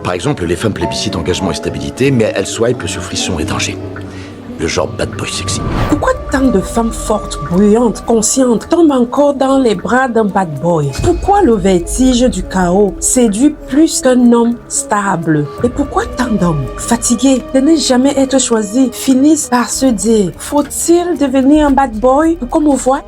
Par exemple, les femmes plébiscitent engagement et stabilité, mais elles swipent sur frisson et danger. Le genre bad boy sexy. Pourquoi tant de femmes fortes, bruyantes, conscientes tombent encore dans les bras d'un bad boy? Pourquoi le vertige du chaos séduit plus qu'un homme stable? Et pourquoi tant d'hommes fatigués de ne jamais être choisis finissent par se dire: faut-il devenir un bad boy pour qu'on me voie?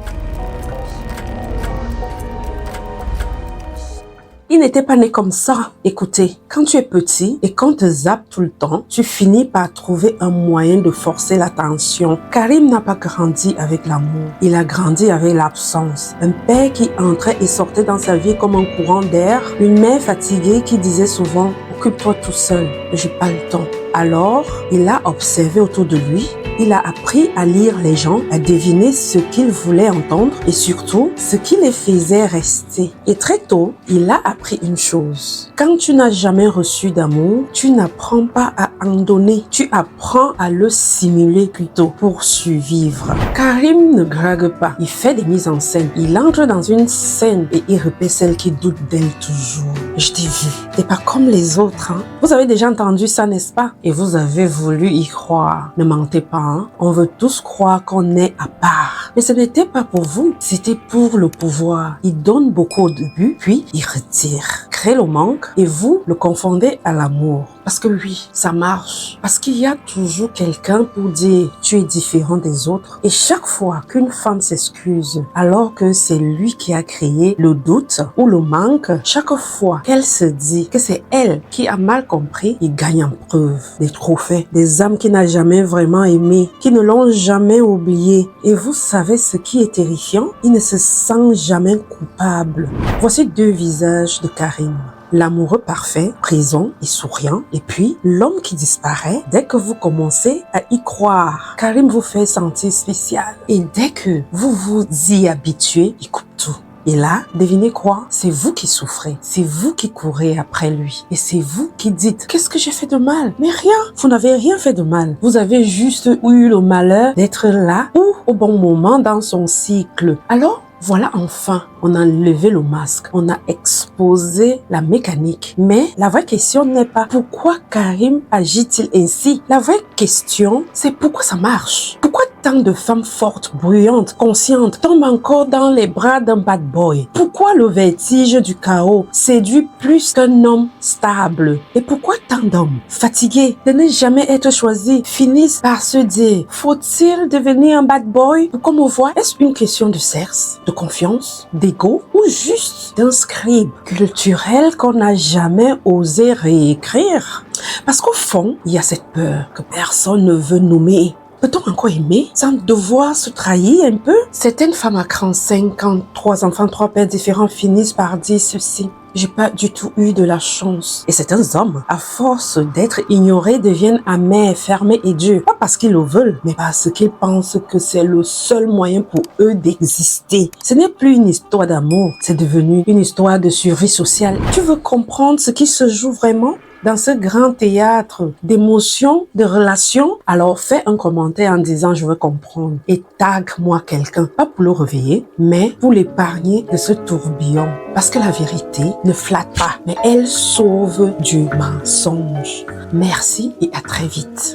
Il n'était pas né comme ça. Écoutez, quand tu es petit et qu'on te zappe tout le temps, tu finis par trouver un moyen de forcer l'attention. Karim n'a pas grandi avec l'amour. Il a grandi avec l'absence. Un père qui entrait et sortait dans sa vie comme un courant d'air. Une mère fatiguée qui disait souvent: occupe-toi tout seul, j'ai pas le temps. Alors, il a observé autour de lui. Il a appris à lire les gens, à deviner ce qu'ils voulaient entendre et surtout ce qui les faisait rester. Et très tôt, il a appris une chose. Quand tu n'as jamais reçu d'amour, tu n'apprends pas à en donner. Tu apprends à le simuler plutôt pour survivre. Karim ne drague pas. Il fait des mises en scène. Il entre dans une scène et il repère celle qui doute d'elle toujours. Je t'ai vu. T'es pas comme les autres, hein? Vous avez déjà entendu ça, n'est-ce pas? Et vous avez voulu y croire. Ne mentez pas, hein? On veut tous croire qu'on est à part. Mais ce n'était pas pour vous. C'était pour le pouvoir. Il donne beaucoup au début, puis il retire. Crée le manque et vous le confondez à l'amour. Parce que oui, ça marche. Parce qu'il y a toujours quelqu'un pour dire: tu es différent des autres. Et chaque fois qu'une femme s'excuse, alors que c'est lui qui a créé le doute ou le manque, chaque fois qu'elle se dit que c'est elle qui a mal compris, il gagne en preuve des trophées, des âmes qu'il n'a jamais vraiment aimées, qui ne l'ont jamais oublié. Et vous savez ce qui est terrifiant? Il ne se sent jamais coupable. Voici deux visages de Karim. L'amoureux parfait, présent et souriant, et puis l'homme qui disparaît dès que vous commencez à y croire. Karim vous fait sentir spécial. Et dès que vous vous y habituez, il coupe tout. Et là, devinez quoi? C'est vous qui souffrez. C'est vous qui courez après lui. Et c'est vous qui dites: qu'est-ce que j'ai fait de mal? Mais rien. Vous n'avez rien fait de mal. Vous avez juste eu le malheur d'être là ou au bon moment dans son cycle. Alors, voilà, enfin, on a levé le masque, on a exposé la mécanique. Mais la vraie question n'est pas pourquoi Karim agit-il ainsi. La vraie question, c'est pourquoi ça marche. Pourquoi tant de femmes fortes, bruyantes, conscientes tombent encore dans les bras d'un bad boy? Pourquoi le vertige du chaos séduit plus qu'un homme stable? Et pourquoi tant d'hommes fatigués de ne jamais être choisis finissent par se dire: faut-il devenir un bad boy pour qu'on me voie? Est-ce une question de sexe, de confiance, d'ego ou juste d'un scribe culturel qu'on n'a jamais osé réécrire? Parce qu'au fond, il y a cette peur que personne ne veut nommer. Peut-on encore aimer sans devoir se trahir un peu? Certaines femmes à 35 ans, 3 enfants, 3 pères différents finissent par dire ceci: j'ai pas du tout eu de la chance. Et certains hommes, à force d'être ignorés, deviennent amers, fermés et durs. Pas parce qu'ils le veulent, mais parce qu'ils pensent que c'est le seul moyen pour eux d'exister. Ce n'est plus une histoire d'amour, c'est devenu une histoire de survie sociale. Tu veux comprendre ce qui se joue vraiment dans ce grand théâtre d'émotions, de relations? Alors fais un commentaire en disant: je veux comprendre, et tag-moi quelqu'un, pas pour le réveiller, mais pour l'épargner de ce tourbillon. Parce que la vérité ne flatte pas, mais elle sauve du mensonge. Merci et à très vite.